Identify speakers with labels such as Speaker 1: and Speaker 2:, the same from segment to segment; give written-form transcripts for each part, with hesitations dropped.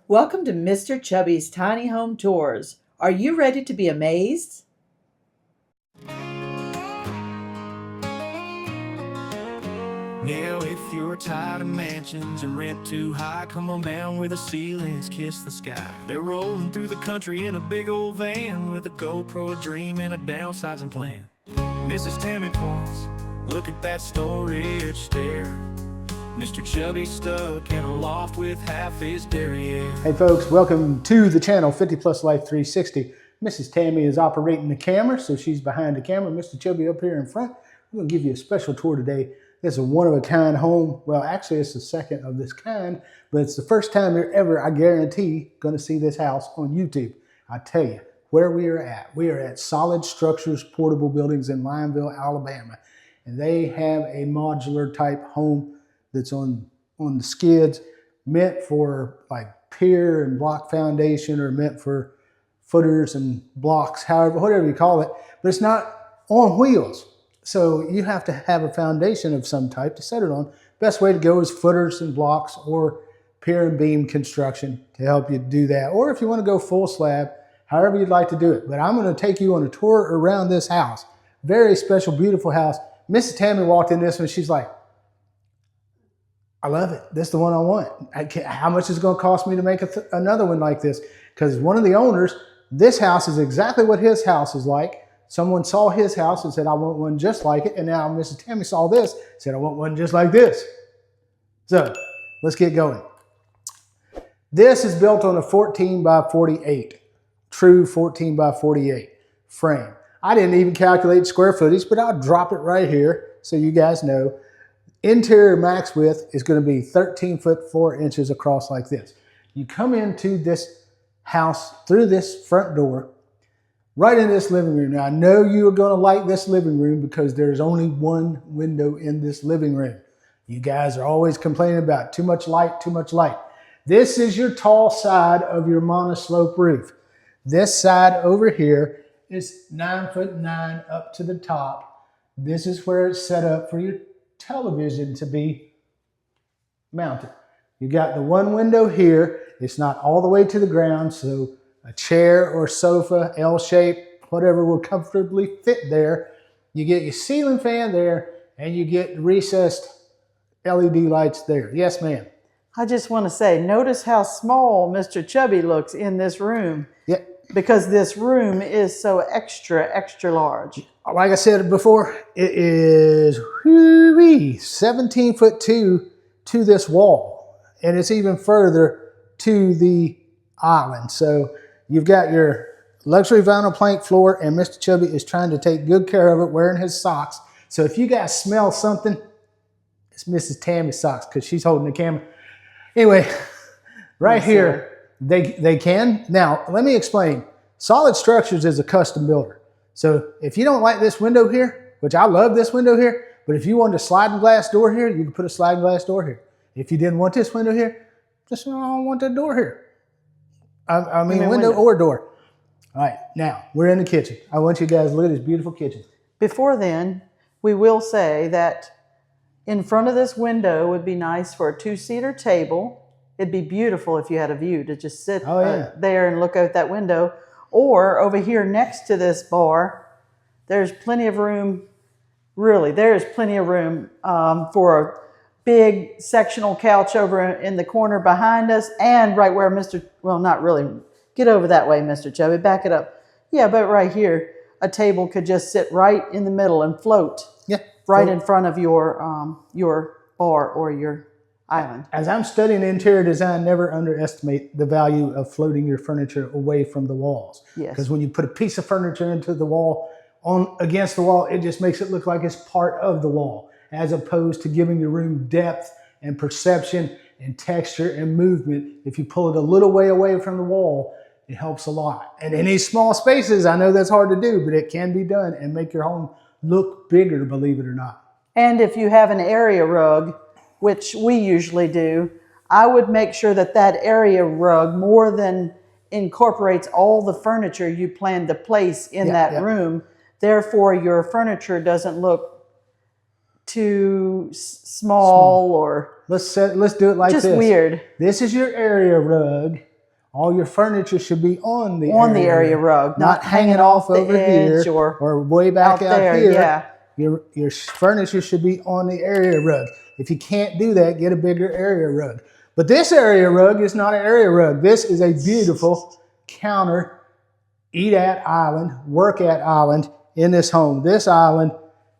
Speaker 1: Welcome to Mr. Chubby's Tiny Home Tours. Are you ready to be amazed?
Speaker 2: Now, if you're tired of mansions and rent too high, come on down where the ceilings kiss the sky. They're rolling through the country in a big old van with a GoPro, a dream, and a downsizing plan. Mrs. Tammy points, look at that storage stair. Mr. Chubby stuck in a loft with half his derriere.
Speaker 3: Hey folks, welcome to the channel 50 Plus Life 360. Mrs. Tammy is operating the camera, so she's behind the camera. Mr. Chubby up here in front. I'm going to give you a special tour today. It's a one-of-a-kind home. Well, actually, it's the second of this kind, but it's the first time you're ever, I guarantee, going to see this house on YouTube. I tell you, where we are at. We are at Solid Structures Portable Buildings in Lineville, Alabama. And they have a modular type home that's on the skids, meant for like pier and block foundation, or meant for footers and blocks, however, whatever you call it, but it's not on wheels. So you have to have a foundation of some type to set it on. Best way to go is footers and blocks or pier and beam construction to help you do that. Or if you want to go full slab, however you'd like to do it. But I'm going to take you on a tour around this house. Very special, beautiful house. Mrs. Tammy walked in this one. She's like, I love it. This is the one I want. How much is it going to cost me to make another one like this? Because one of the owners, this house is exactly what his house is like. Someone saw his house and said, I want one just like it. And now Mrs. Tammy saw this, said, I want one just like this. So let's get going. This is built on a 14 by 48, true 14 by 48 frame. I didn't even calculate square footage, but I'll drop it right here so you guys know. Interior max width is going to be 13 foot 4 inches across like this. You come into this house through this front door, right in this living room. Now I know you are going to like this living room because there's only one window in this living room. You guys are always complaining about too much light, too much light. This is your tall side of your monoslope roof. This side over here is 9'9" up to the top. This is where it's set up for your television to be mounted. You got the one window here. It's not all the way to the ground, so a chair or sofa, L shape, whatever will comfortably fit there. You get your ceiling fan there, and you get recessed LED lights there. Yes, ma'am.
Speaker 1: I just want to say, notice how small Mr. Chubby looks in this room.
Speaker 3: Yeah.
Speaker 1: Because this room is so extra large.
Speaker 3: Like I said before, it is 17'2" to this wall, and it's even further to the island. So you've got your luxury vinyl plank floor, and Mr. Chubby is trying to take good care of it, wearing his socks. So if you guys smell something, it's Mrs. Tammy's socks because she's holding the camera. Anyway, right here, they can. Now, let me explain. Solid Structures is a custom builder. So if you don't like this window here, which I love this window here, but if you wanted a sliding glass door here, you can put a sliding glass door here. If you didn't want this window here, just I don't want that door here. I mean window or door. All right, now we're in the kitchen. I want you guys to look at this beautiful kitchen.
Speaker 1: Before then, we will say that in front of this window would be nice for a two-seater table. It'd be beautiful if you had a view to just sit there and look out that window. Or over here next to this bar, there's plenty of room. Really, there is plenty of room for a big sectional couch over in the corner behind us, and right where well, not really. Get over that way, Mr. Chubby. Back it up. Yeah, but right here, a table could just sit right in the middle and float.
Speaker 3: Yeah,
Speaker 1: right in front of your bar or your island.
Speaker 3: As I'm studying interior design, never underestimate the value of floating your furniture away from the walls.
Speaker 1: Yes.
Speaker 3: Because when you put a piece of furniture into the wall, against the wall, it just makes it look like it's part of the wall, as opposed to giving your room depth and perception and texture and movement. If you pull it a little way away from the wall, it helps a lot. And in these small spaces, I know that's hard to do, but it can be done and make your home look bigger, believe it or not.
Speaker 1: And if you have an area rug, which we usually do, I would make sure that that area rug more than incorporates all the furniture you plan to place in that room. Therefore, your furniture doesn't look too small or
Speaker 3: let's do it like this.
Speaker 1: Just weird.
Speaker 3: This is your area rug, All your furniture should be on the
Speaker 1: area rug,
Speaker 3: not hanging off over here or way back out
Speaker 1: there,
Speaker 3: here.
Speaker 1: Yeah.
Speaker 3: Your furniture should be on the area rug. If you can't do that, get a bigger area rug. But this area rug is not an area rug. This is a beautiful counter, eat at island, work at island in this home. This island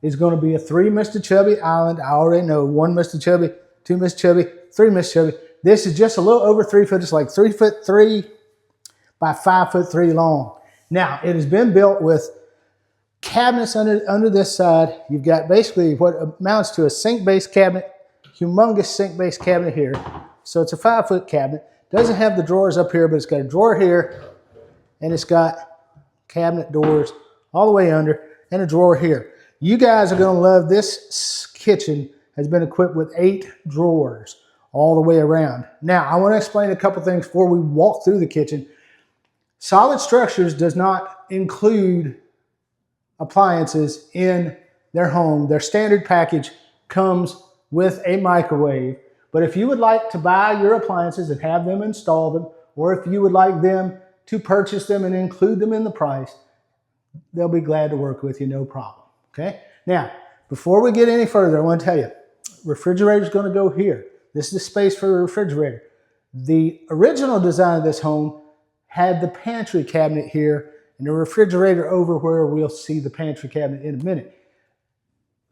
Speaker 3: is going to be a 3 Mr. Chubby island. I already know 1 Mr. Chubby, 2 Mr. Chubby, 3 Mr. Chubby. This is just a little over 3 foot. It's like 3'3" by 5'3" long. Now, it has been built with cabinets under this side. You've got basically what amounts to a sink-based cabinet, humongous sink-based cabinet here. So it's a 5-foot cabinet. Doesn't have the drawers up here, but it's got a drawer here, and it's got cabinet doors all the way under, and a drawer here. You guys are going to love this kitchen. Has been equipped with 8 drawers all the way around. Now, I want to explain a couple things before we walk through the kitchen. Solid Structures does not include appliances in their home. Their standard package comes with a microwave. But if you would like to buy your appliances and have them install them, or if you would like them to purchase them and include them in the price, they'll be glad to work with you, no problem. Okay? Now, before we get any further, I want to tell you, refrigerator is going to go here. This is the space for a refrigerator. The original design of this home had the pantry cabinet here and the refrigerator over where we'll see the pantry cabinet in a minute.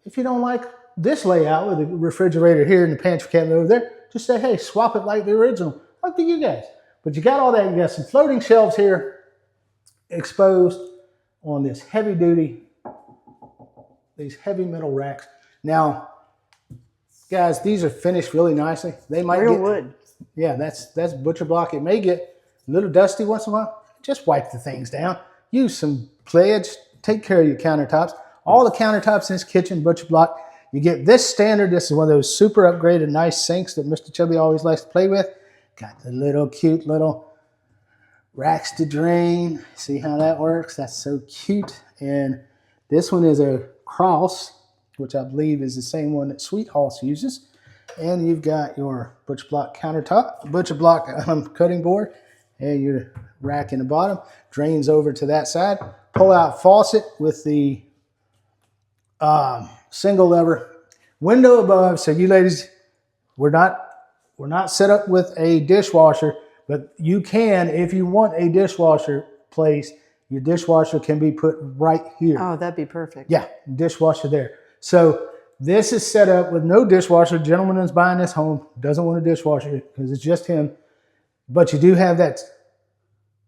Speaker 3: If you don't like this layout with the refrigerator here and the pantry cabinet over there, just say, hey, swap it like the original. Up to you guys. But you got all that. You got some floating shelves here exposed on this heavy duty, these heavy metal racks. Now, guys, these are finished really nicely. They might
Speaker 1: real
Speaker 3: get
Speaker 1: wood. Yeah,
Speaker 3: that's butcher block. It may get a little dusty once in a while. Just wipe the things down. Use some pledge. Take care of your countertops. All the countertops in this kitchen, butcher block. You get this standard. This is one of those super upgraded nice sinks that Mr. Chubby always likes to play with. Got the little cute little racks to drain. See how that works? That's so cute. And this one is a cross, which I believe is the same one that Sweet House uses. And you've got your butcher block countertop, butcher block cutting board, and your rack in the bottom. Drains over to that side. Pull out faucet with the single lever window above. So you ladies, we're not set up with a dishwasher, but you can, if you want a dishwasher place, your dishwasher can be put right here.
Speaker 1: Oh, that'd be perfect.
Speaker 3: Yeah, dishwasher there. So this is set up with no dishwasher. The gentleman that's buying this home doesn't want a dishwasher because it's just him. But you do have that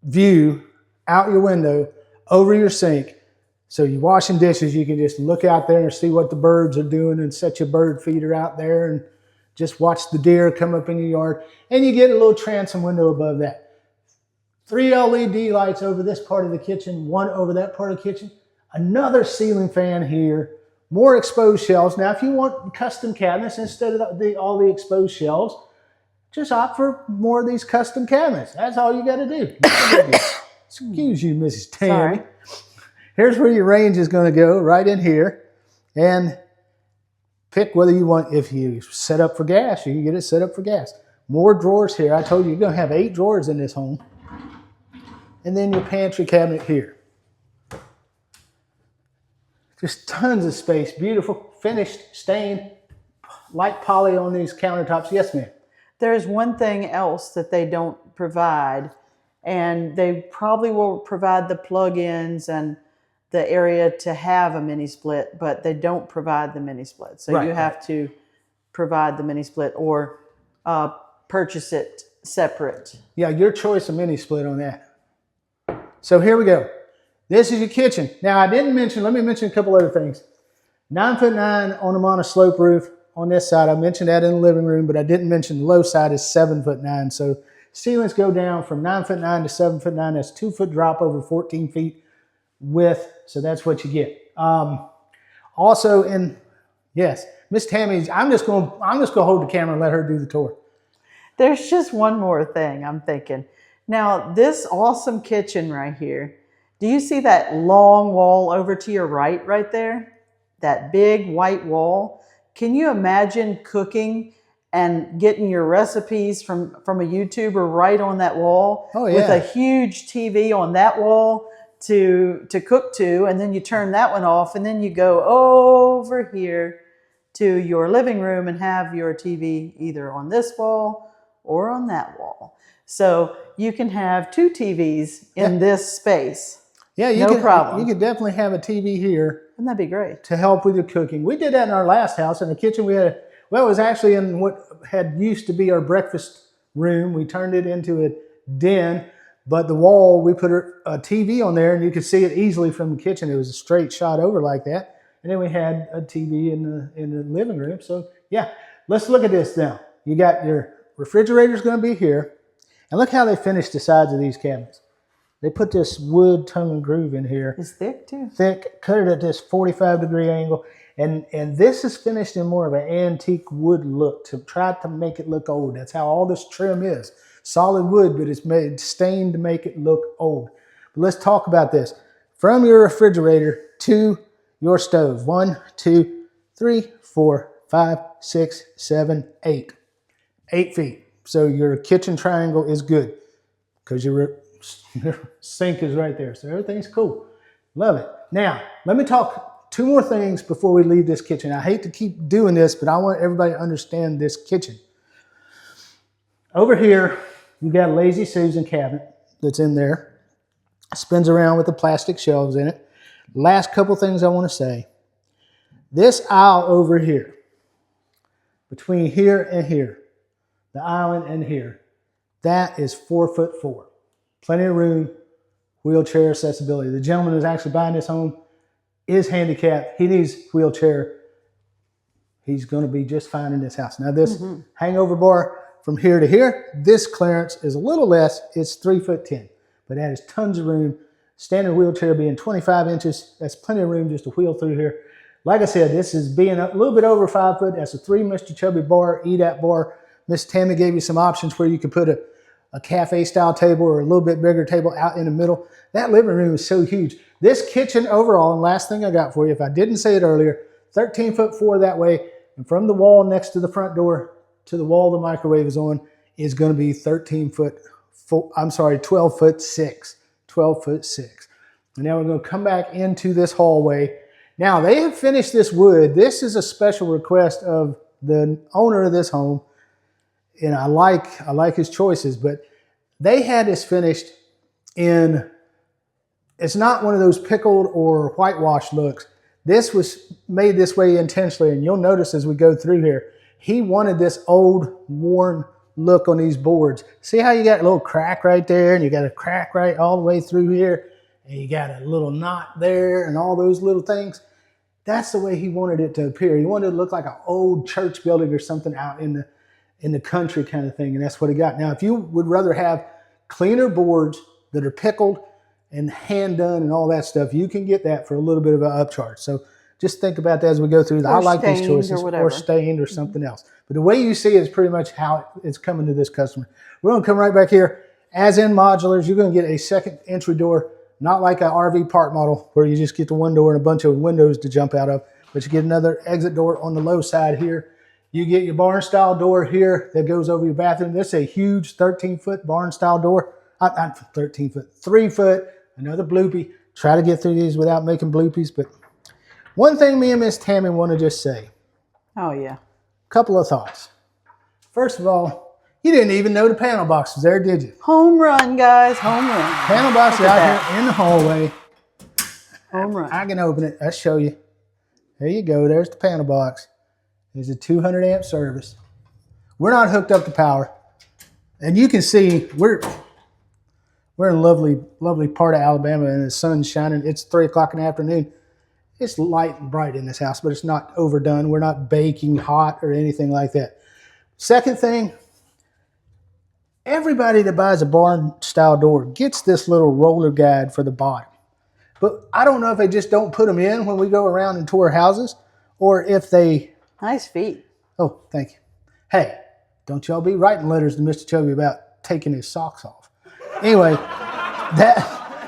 Speaker 3: view out your window over your sink. So you're washing dishes, you can just look out there and see what the birds are doing and set your bird feeder out there and just watch the deer come up in your yard. And you get a little transom window above that. 3 LED lights over this part of the kitchen, 1 over that part of the kitchen. Another ceiling fan here. More exposed shelves. Now, if you want custom cabinets instead of all the exposed shelves, just opt for more of these custom cabinets. That's all you got to do. Excuse you, Mrs. Tammy.
Speaker 1: Sorry.
Speaker 3: Here's where your range is going to go, right in here. And pick whether you want, if you set up for gas, you can get it set up for gas. More drawers here. I told you, you're going to have 8 drawers in this home. And then your pantry cabinet here. Just tons of space. Beautiful, finished, stained, light poly on these countertops. Yes, ma'am.
Speaker 1: There's one thing else that they don't provide, and they probably will provide the plug-ins and the area to have a mini split, but they don't provide the mini split. So you have to provide the mini split or purchase it separate.
Speaker 3: Yeah, your choice of mini split on that. So here we go. This is your kitchen. Now I didn't mention, let me mention a couple other things. 9'9" on a monoslope roof on this side. I mentioned that in the living room, but I didn't mention the low side is 7'9". So ceilings go down from 9'9" to 7'9". That's 2 foot drop over 14 feet width. So that's what you get. Also in, yes, Miss Tammy's, I'm just gonna hold the camera and let her do the tour.
Speaker 1: There's just one more thing I'm thinking. Now this awesome kitchen right here, do you see that long wall over to your right there? That big white wall? Can you imagine cooking and getting your recipes from a YouTuber right on that wall with a huge TV on that wall to cook to, and then you turn that one off, and then you go over here to your living room and have your TV either on this wall or on that wall. So you can have 2 TVs in this space.
Speaker 3: Yeah, no problem. You could definitely have a TV here.
Speaker 1: Wouldn't that be great?
Speaker 3: To help with your cooking. We did that in our last house. In the kitchen, we had, well, it was actually in what had used to be our breakfast room. We turned it into a den. But the wall, we put a TV on there, and you could see it easily from the kitchen. It was a straight shot over like that. And then we had a TV in the living room. So, yeah, let's look at this now. You got your refrigerator's going to be here. And look how they finished the sides of these cabinets. They put this wood tongue and groove in here.
Speaker 1: It's thick, too.
Speaker 3: Thick, cut it at this 45-degree angle. And this is finished in more of an antique wood look to try to make it look old. That's how all this trim is. Solid wood, but it's made stained to make it look old. But let's talk about this. From your refrigerator to your stove. 1, 2, 3, 4, 5, 6, 7, 8. 8 feet. So your kitchen triangle is good because your sink is right there. So everything's cool. Love it. Now, let me talk 2 more things before we leave this kitchen. I hate to keep doing this, but I want everybody to understand this kitchen. Over here, you got a Lazy Susan cabinet that's in there. Spins around with the plastic shelves in it. Last couple things I want to say. This aisle over here, between here and here, the island and here, that is 4'4". Plenty of room, wheelchair accessibility. The gentleman who's actually buying this home is handicapped. He needs wheelchair. He's going to be just fine in this house. Now this hangover bar from here to here, this clearance is a little less. It's 3'10", but that is tons of room. Standard wheelchair being 25 inches. That's plenty of room just to wheel through here. Like I said, this is being a little bit over 5 foot. That's a 3 Mr. Chubby bar, EDAP bar. Miss Tammy gave you some options where you could put a cafe style table or a little bit bigger table out in the middle. That living room is so huge. This kitchen overall, and last thing I got for you, if I didn't say it earlier, 13'4" that way, and from the wall next to the front door to the wall the microwave is on is going to be 12'6". 12'6". And now we're going to come back into this hallway. Now they have finished this wood. This is a special request of the owner of this home. And I like his choices, but they had this finished in, it's not one of those pickled or whitewashed looks. This was made this way intentionally, and you'll notice as we go through here, he wanted this old, worn look on these boards. See how you got a little crack right there, and you got a crack right all the way through here, and you got a little knot there, and all those little things. That's the way he wanted it to appear. He wanted it to look like an old church building or something out in the country kind of thing, and that's what he got. Now, if you would rather have cleaner boards that are pickled and hand done and all that stuff, you can get that for a little bit of an upcharge. So just think about that as we go through. I like these choices, or stained or something else. But the way you see it is pretty much how it's coming to this customer. We're going to come right back here. As in modulars, you're going to get a second entry door, not like an RV park model where you just get the one door and a bunch of windows to jump out of, but you get another exit door on the low side here. You get your barn style door here that goes over your bathroom. This is a huge 13-foot barn style door. Not 13 foot, 3 foot, another bloopy. Try to get through these without making bloopies. But one thing me and Miss Tammy want to just say.
Speaker 1: Oh, yeah.
Speaker 3: Couple of thoughts. First of all, you didn't even know the panel box was there, did you?
Speaker 1: Home run, guys. Home run.
Speaker 3: Panel box is out here in the hallway.
Speaker 1: Home run.
Speaker 3: I can open it. I'll show you. There you go. There's the panel box. There's a 200 amp service. We're not hooked up to power. And you can see we're in a lovely, lovely part of Alabama, and the sun's shining. It's 3 o'clock in the afternoon. It's light and bright in this house, but it's not overdone. We're not baking hot or anything like that. Second thing, everybody that buys a barn style door gets this little roller guide for the bottom. But I don't know if they just don't put them in when we go around and tour houses, or if they...
Speaker 1: Nice feet.
Speaker 3: Oh, thank you. Hey, don't y'all be writing letters to Mr. Chubby about taking his socks off. Anyway,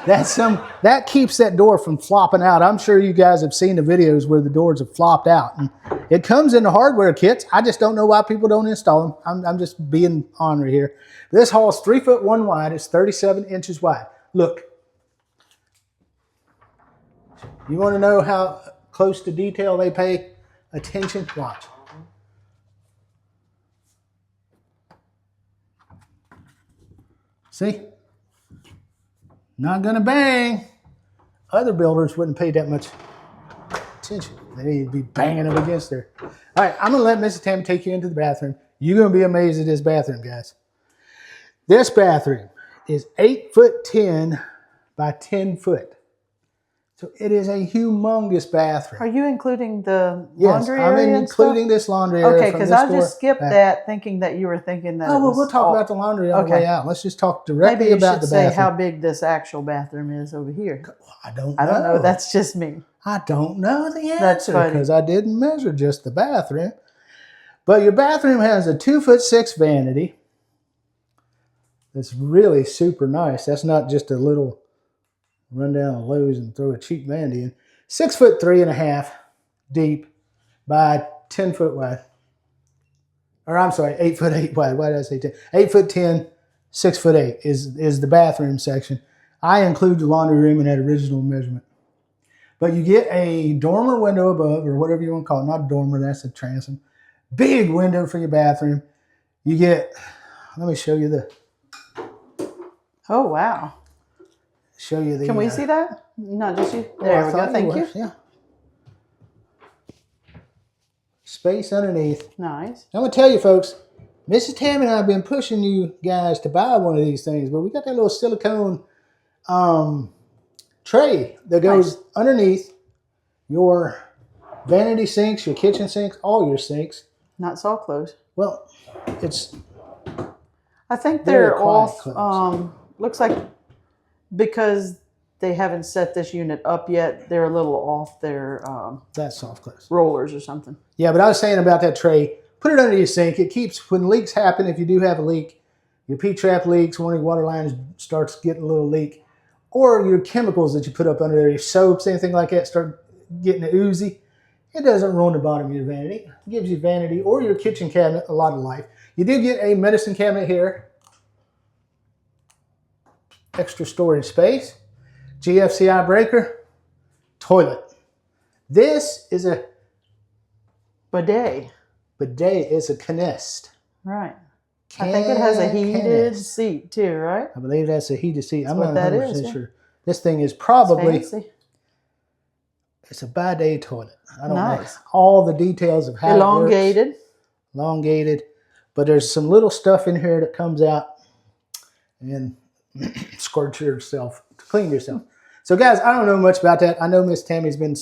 Speaker 3: That keeps that door from flopping out. I'm sure you guys have seen the videos where the doors have flopped out. And it comes in the hardware kits. I just don't know why people don't install them. I'm just being ornery here. This hall is 3'1" wide. It's 37 inches wide. Look. You want to know how close to detail they pay attention? Watch. See? Not gonna bang. Other builders wouldn't pay that much attention. They'd be banging them against there. All right, I'm gonna let Mrs. Tammy take you into the bathroom. You're gonna be amazed at this bathroom, guys. This bathroom is 8'10" by 10 foot. So it is a humongous bathroom.
Speaker 1: Are you including the laundry area?
Speaker 3: Yes, I'm including this laundry area.
Speaker 1: Okay, because I just skipped that, thinking that you were thinking that.
Speaker 3: Oh, well, we'll talk about the laundry on the way out. Let's just talk directly about the bathroom. Maybe you should say how big this actual bathroom is over here. I don't know.
Speaker 1: I don't know. That's just me.
Speaker 3: I don't know the answer because I didn't measure just the bathroom. But your bathroom has a 2'6" vanity. It's really super nice. That's not just a little run down to Lowe's and throw a cheap vanity in. 6'3.5" deep by 10 foot wide. Or I'm sorry, 8'8" wide. Why did I say 10? 8'10", 6'8" is the bathroom section. I include the laundry room in that original measurement. But you get a dormer window above, or whatever you want to call it. Not a dormer, that's a transom. Big window for your bathroom. You get, let me show you the.
Speaker 1: Oh, wow.
Speaker 3: Show you the.
Speaker 1: Can we see that? Not just you. There we go. Thank you.
Speaker 3: Yeah. Space underneath.
Speaker 1: Nice.
Speaker 3: I'm going to tell you, folks, Mrs. Tammy and I have been pushing you guys to buy one of these things, but we got that little silicone tray that goes underneath your vanity sinks, your kitchen sinks, all your sinks.
Speaker 1: Not so close.
Speaker 3: Well, it's.
Speaker 1: I think they're off. Looks like because they haven't set this unit up yet, they're a little off their
Speaker 3: that's soft close
Speaker 1: rollers or something.
Speaker 3: Yeah, but I was saying about that tray. Put it under your sink. It keeps, when leaks happen, if you do have a leak, your P-trap leaks, one of your water lines starts getting a little leak, or your chemicals that you put up under there, your soaps, anything like that, start getting oozy. It doesn't ruin the bottom of your vanity. It gives your vanity or your kitchen cabinet a lot of life. You do get a medicine cabinet here. Extra storage space. GFCI breaker. Toilet. This is a
Speaker 1: bidet.
Speaker 3: Bidet is a canist.
Speaker 1: Right. I think it has a heated seat too, right?
Speaker 3: I believe that's a heated seat. I'm
Speaker 1: not
Speaker 3: 100% sure. This thing is probably...
Speaker 1: Fancy.
Speaker 3: It's a bidet toilet. I don't know
Speaker 1: Nice.
Speaker 3: all the details of how
Speaker 1: Elongated.
Speaker 3: it works. Elongated. But there's some little stuff in here that comes out and squirt yourself to clean yourself. So guys, I don't know much about that. I know Miss Tammy's been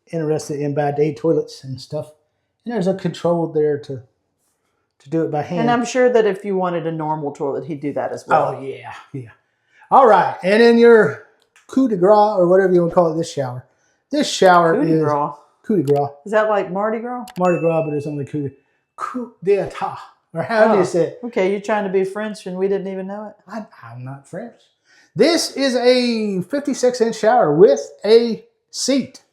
Speaker 3: interested in bidet toilets and stuff. And there's a control there to do it by hand.
Speaker 1: And I'm sure that if you wanted a normal toilet, he'd do that as well.
Speaker 3: Oh, yeah. Yeah. All right. And in your coup de grace, or whatever you want to call it, this shower. This shower is... Coup de grace.
Speaker 1: Is that like Mardi Gras?
Speaker 3: Mardi Gras, but it's only coup d'etat. Or how do you say it?
Speaker 1: Okay, you're trying to be French and we didn't even know it?
Speaker 3: I'm not French. This is a 56-inch shower with a seat,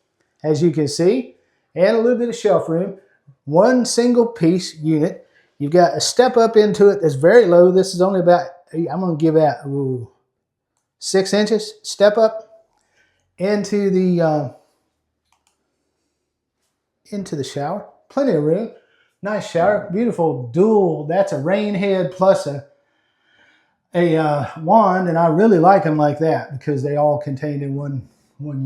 Speaker 3: as you can see, and a little bit of shelf room. One single piece unit. You've got a step up into it that's very low. This is only about, I'm going to give that 6 inches. Step up into the shower. Plenty of room. Nice shower. Beautiful dual. That's a rain head plus a wand, and I really like them like that because they all contained in one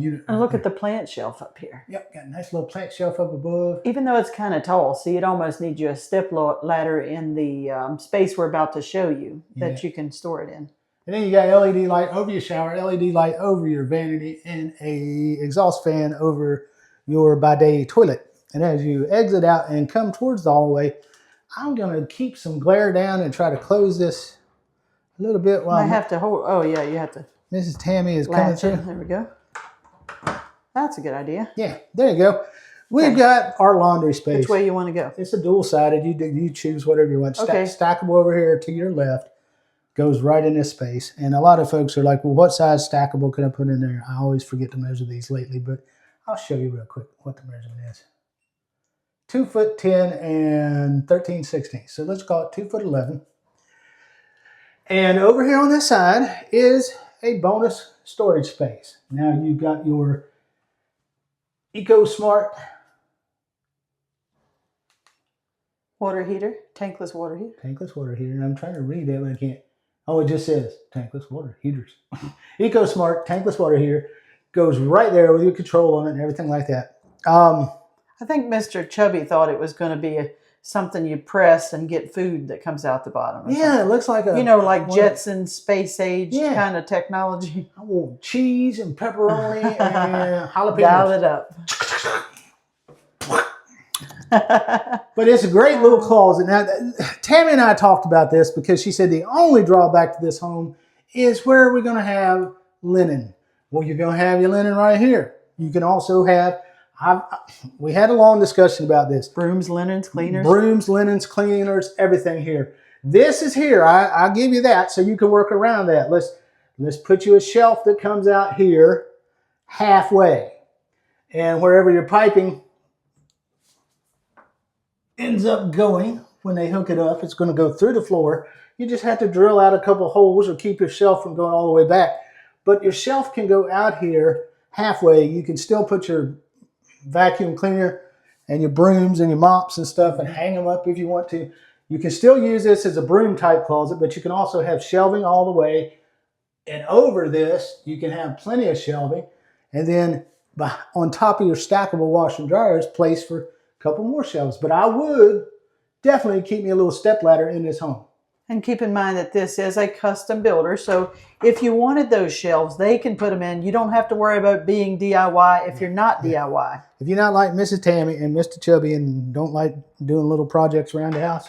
Speaker 3: unit.
Speaker 1: And look at the plant shelf up here.
Speaker 3: Yep, got a nice little plant shelf up above.
Speaker 1: Even though it's kind of tall, see, it almost needs you a step ladder in the space we're about to show you that you can store it in.
Speaker 3: And then you got LED light over your shower, LED light over your vanity, and a exhaust fan over your bidet toilet. And as you exit out and come towards the hallway, I'm going to keep some glare down and try to close this a little bit while
Speaker 1: I have to hold. Oh, yeah, you have to.
Speaker 3: Mrs. Tammy is coming through.
Speaker 1: There we go. That's a good idea.
Speaker 3: Yeah, there you go. We've got our laundry space.
Speaker 1: Which way you want to go?
Speaker 3: It's a dual-sided. You choose whatever you want.
Speaker 1: Okay.
Speaker 3: Stackable over here to your left. Goes right in this space. And a lot of folks are like, well, what size stackable can I put in there? I always forget to measure these lately, but I'll show you real quick what the measurement is. 2 foot 10 and 13/16. So let's call it 2 foot 11. And over here on this side is a bonus storage space. Now you've got your EcoSmart
Speaker 1: water heater, tankless water heater.
Speaker 3: Tankless water heater. And I'm trying to read it, but I can't. Oh, it just says tankless water heaters. EcoSmart tankless water heater goes right there with your control on it and everything like that.
Speaker 1: I think Mr. Chubby thought it was going to be something you press and get food that comes out the bottom.
Speaker 3: Yeah, it looks like a...
Speaker 1: You know, like Jetson space age kind of technology.
Speaker 3: I want cheese and pepperoni and jalapenos.
Speaker 1: Dial it up.
Speaker 3: But it's a great little closet. Now, Tammy and I talked about this because she said the only drawback to this home is where we're going to have linen. Well, you're going to have your linen right here. You can also have, we had a long discussion about this.
Speaker 1: Brooms, linens, cleaners.
Speaker 3: Brooms, linens, cleaners, everything here. This is here. I'll give you that so you can work around that. Let's put you a shelf that comes out here halfway. And wherever your piping ends up going, when they hook it up, it's going to go through the floor. You just have to drill out a couple holes or keep your shelf from going all the way back. But your shelf can go out here halfway. You can still put your vacuum cleaner and your brooms and your mops and stuff and hang them up if you want to. You can still use this as a broom type closet, but you can also have shelving all the way. And over this, you can have plenty of shelving. And then on top of your stackable washer and dryers, place for a couple more shelves. But I would definitely keep me a little step ladder in this home.
Speaker 1: And keep in mind that this is a custom builder. So if you wanted those shelves, they can put them in. You don't have to worry about being DIY if you're not DIY.
Speaker 3: If you're not like Mrs. Tammy and Mr. Chubby and don't like doing little projects around the house,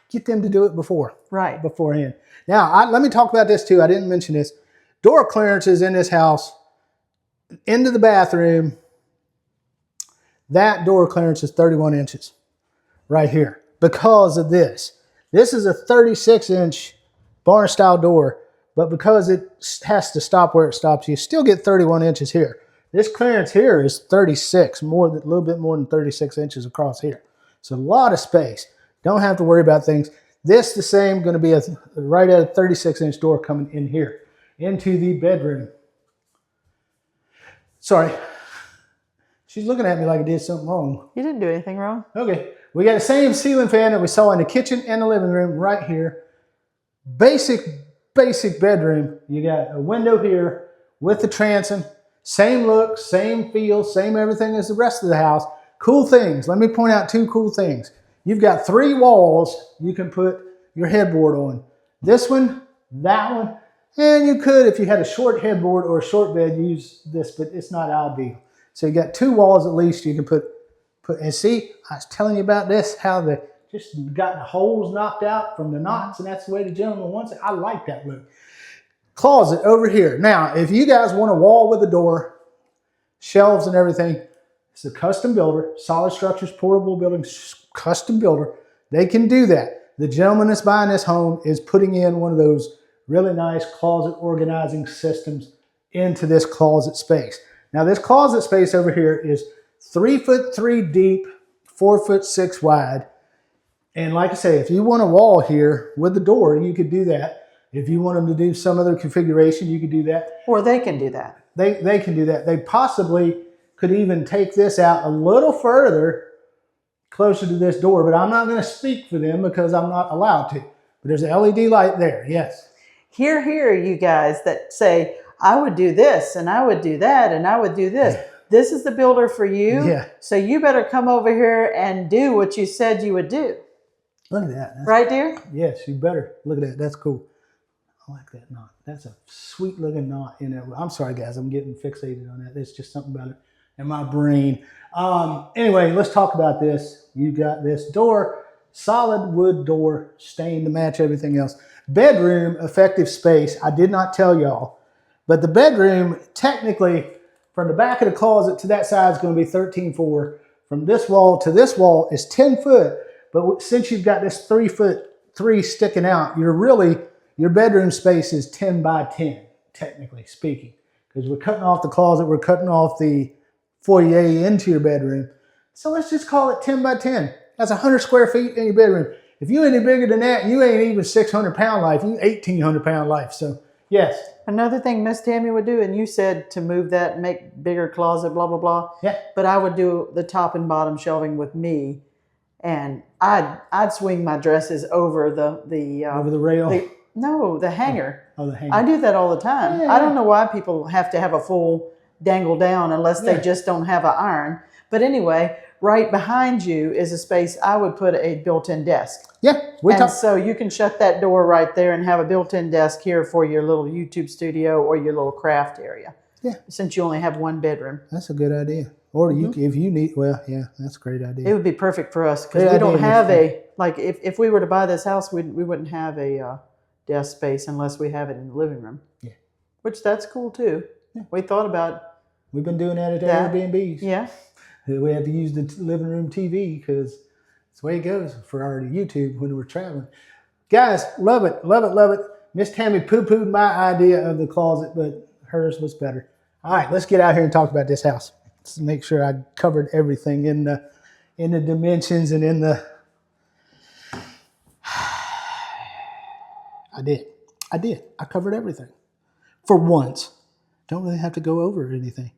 Speaker 3: get them to do it beforehand. Now, let me talk about this too. I didn't mention this. Door clearances in this house, into the bathroom, that door clearance is 31 inches right here because of this. This is a 36-inch barn style door, but because it has to stop where it stops, you still get 31 inches here. This clearance here is 36, a little bit more than 36 inches across here. So a lot of space. Don't have to worry about things. This the same, going to be right at a 36-inch door coming in here into the bedroom. Sorry. She's looking at me like I did something wrong.
Speaker 1: You didn't do anything wrong.
Speaker 3: Okay. We got the same ceiling fan that we saw in the kitchen and the living room right here. Basic bedroom. You got a window here with the transom. Same look, same feel, same everything as the rest of the house. Cool things. Let me point out two cool things. You've got 3 walls you can put your headboard on. This one, that one, and you could, if you had a short headboard or a short bed, use this, but it's not ideal. So you got 2 walls at least you can put, and see, I was telling you about this, how the just got the holes knocked out from the knots, and that's the way the gentleman wants it. I like that look. Closet over here. Now, if you guys want a wall with a door, shelves and everything, it's a custom builder, Solid Structures, Portable Building, custom builder. They can do that. The gentleman that's buying this home is putting in one of those really nice closet organizing systems into this closet space. Now, this closet space over here is 3'3" deep, 4'6" wide. And like I say, if you want a wall here with the door, you could do that. If you want them to do some other configuration, you could do that.
Speaker 1: Or they can do that.
Speaker 3: They can do that. They possibly could even take this out a little further, closer to this door, but I'm not going to speak for them because I'm not allowed to. But there's an LED light there, yes.
Speaker 1: Here, you guys that say, I would do this, and I would do that, and I would do this. Yeah. This is the builder for you. Yeah. So you better come over here and do what you said you would do.
Speaker 3: Look at that.
Speaker 1: Right, dear?
Speaker 3: Yes, you better. Look at that. That's cool. I like that knot. That's a sweet looking knot in there. I'm sorry, guys. I'm getting fixated on that. There's just something about it in my brain. Anyway, let's talk about this. You got this door, solid wood door, stained to match everything else. Bedroom effective space. I did not tell y'all, but the bedroom technically from the back of the closet to that side is going to be 13.4. From this wall to this wall is 10 foot. But since you've got this 3'3" sticking out, you're really your bedroom space is 10 by 10, technically speaking, because we're cutting off the closet, we're cutting off the foyer into your bedroom. So let's just call it 10 by 10. That's 100 square feet in your bedroom. If you any bigger than that, you ain't even 600-pound life, you 1,800-pound life. So yes.
Speaker 1: Another thing Miss Tammy would do, and you said to move that, make bigger closet, blah, blah, blah.
Speaker 3: Yeah.
Speaker 1: But I would do the top and bottom shelving with me, and I'd swing my dresses over the
Speaker 3: over the rail.
Speaker 1: The hanger.
Speaker 3: Oh, the hanger.
Speaker 1: I do that all the time.
Speaker 3: Yeah.
Speaker 1: I don't know why people have to have a full dangle down unless they just don't have an iron. But anyway, right behind you is a space I would put a built-in desk.
Speaker 3: Yeah.
Speaker 1: So you can shut that door right there and have a built-in desk here for your little YouTube studio or your little craft area.
Speaker 3: Yeah.
Speaker 1: Since you only have one bedroom.
Speaker 3: That's a good idea. Or if you need, that's a great idea.
Speaker 1: It would be perfect for us because we don't have if we were to buy this house, we wouldn't have a desk space unless we have it in the living room.
Speaker 3: Yeah.
Speaker 1: Which that's cool too. Yeah. We thought about.
Speaker 3: We've been doing that at Airbnbs.
Speaker 1: Yeah.
Speaker 3: We have to use the living room TV because it's the way it goes for our YouTube when we're traveling. Guys, love it, love it, love it. Miss Tammy poo-pooed my idea of the closet, but hers was better. All right, let's get out here and talk about this house. Let's make sure I covered everything in the dimensions and in the... I did. I covered everything. For once. Don't really have to go over anything.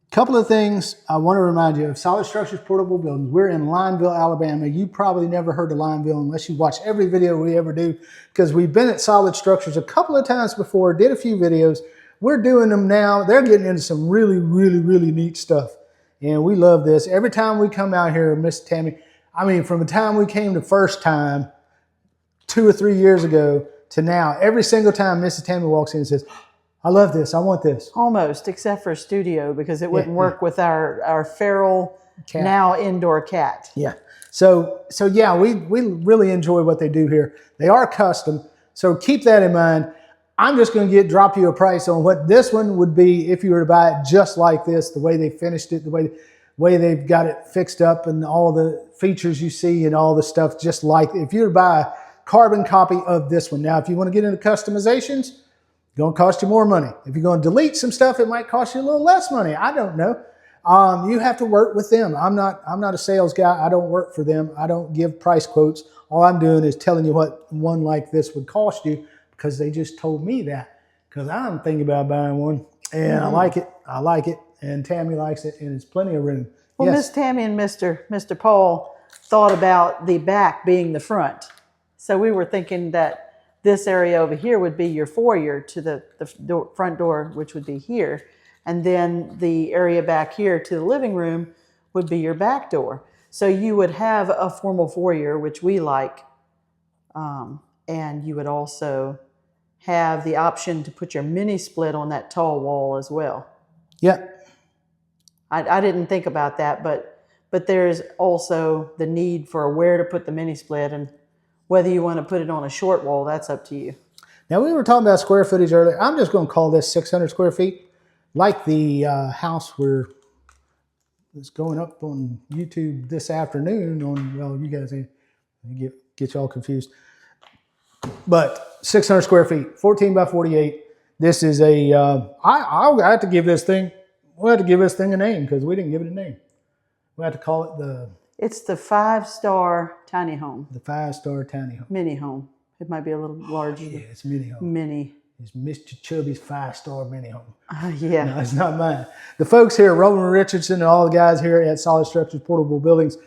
Speaker 3: Couple of things I want to remind you of. Solid Structures Portable Buildings. We're in Lineville, Alabama. You probably never heard of Lineville unless you watch every video we ever do, because we've been at Solid Structures a couple of times before, did a few videos. We're doing them now. They're getting into some really, really, really neat stuff. And we love this. Every time we come out here, Miss Tammy, I mean, from the time we came the first time 2 or 3 years ago to now, every single time Mrs. Tammy walks in and says, I love this. I want this.
Speaker 1: Almost, except for studio, because it wouldn't work with our feral, cat. Now indoor cat.
Speaker 3: Yeah. So yeah, we really enjoy what they do here. They are custom, so keep that in mind. I'm just going to drop you a price on what this one would be if you were to buy it just like this, the way they finished it, the way they've got it fixed up, and all the features you see and all the stuff, just like if you were to buy a carbon copy of this one. Now, if you want to get into customizations, going to cost you more money. If you're going to delete some stuff, it might cost you a little less money. I don't know. You have to work with them. I'm not a sales guy. I don't work for them. I don't give price quotes. All I'm doing is telling you what one like this would cost you, because they just told me that, because I'm thinking about buying one, and I like it. I like it, and Tammy likes it, and it's plenty of room.
Speaker 1: Well, Miss Tammy and Mr. Paul thought about the back being the front. So we were thinking that this area over here would be your foyer to the front door, which would be here. And then the area back here to the living room would be your back door. So you would have a formal foyer, which we like. And you would also have the option to put your mini split on that tall wall as well.
Speaker 3: Yeah.
Speaker 1: I didn't think about that, but there's also the need for where to put the mini split, and whether you want to put it on a short wall, that's up to you.
Speaker 3: Now, we were talking about square footage earlier. I'm just going to call this 600 square feet, like the house it's going up on YouTube this afternoon on, well, you guys get you all confused. But 600 square feet, 14 by 48. This is I have to give this thing, we'll have to give this thing a name, because we didn't give it a name. We have to call it
Speaker 1: It's the 5-star tiny home.
Speaker 3: The 5-star tiny home.
Speaker 1: Mini home. It might be a little larger.
Speaker 3: Yeah, it's mini home.
Speaker 1: Mini.
Speaker 3: It's Mr. Chubby's 5-star mini home.
Speaker 1: Yeah.
Speaker 3: No, it's not mine. The folks here, Roland Richardson and all the guys here at Solid Structures Portable Buildings,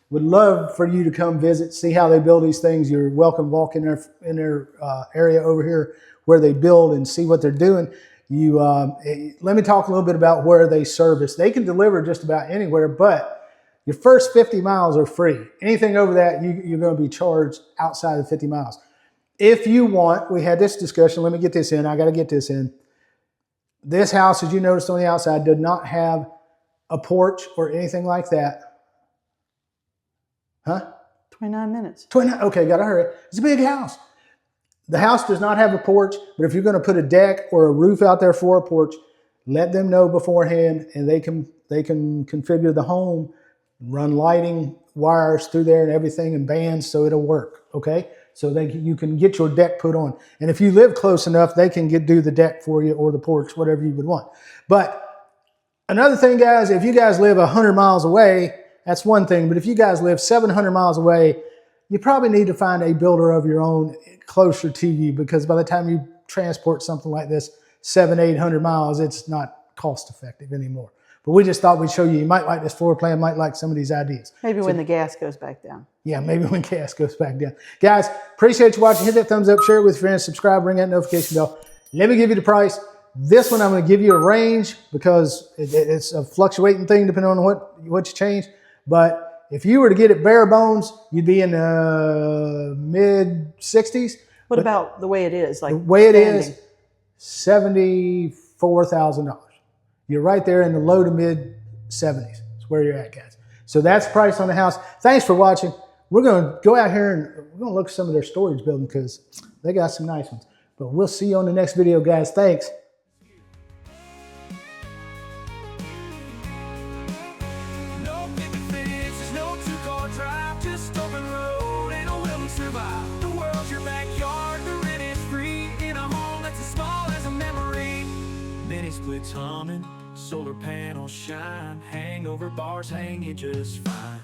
Speaker 3: would love for you to come visit, see how they build these things. You're welcome to walk in their area over here where they build and see what they're doing. Let me talk a little bit about where they service. They can deliver just about anywhere, but your first 50 miles are free. Anything over that, you're going to be charged outside of 50 miles. If you want, we had this discussion. Let me get this in. I got to get this in. This house, as you noticed on the outside, did not have a porch or anything like that. Huh?
Speaker 1: 29 minutes.
Speaker 3: 29. Okay, got to hurry. It's a big house. The house does not have a porch, but if you're going to put a deck or a roof out there for a porch, let them know beforehand, and they can configure the home, run lighting wires through there and everything, and bands, so it'll work. Okay, so you can get your deck put on. And if you live close enough, they can do the deck for you or the porch, whatever you would want. But another thing, guys, if you guys live 100 miles away, that's one thing. But if you guys live 700 miles away, you probably need to find a builder of your own closer to you, because by the time you transport something like this 700-800 miles, it's not cost effective anymore. But we just thought we'd show you. You might like this floor plan, might like some of these ideas.
Speaker 1: Maybe when the gas goes back down.
Speaker 3: Yeah, maybe when gas goes back down. Guys, appreciate you watching. Hit that thumbs up, share it with friends, subscribe, ring that notification bell. Let me give you the price. This one I'm going to give you a range because it's a fluctuating thing depending on what you change. But if you were to get it bare bones, you'd be in the mid-60s.
Speaker 1: What about the way it is? Like
Speaker 3: the way it is, $74,000. You're right there in the low to mid 70s. That's where you're at, guys. So that's the price on the house. Thanks for watching. We're going to go out here and we're going to look at some of their storage building because they got some nice ones. But we'll see you on the next video, guys. Thanks.
Speaker 2: No picket fences, no two-car drive, just open road and a will to survive. The world's your backyard, the rent is free in a home that's as small as a memory. Mini splits humming, solar panels shine, hangover bars hang you just fine.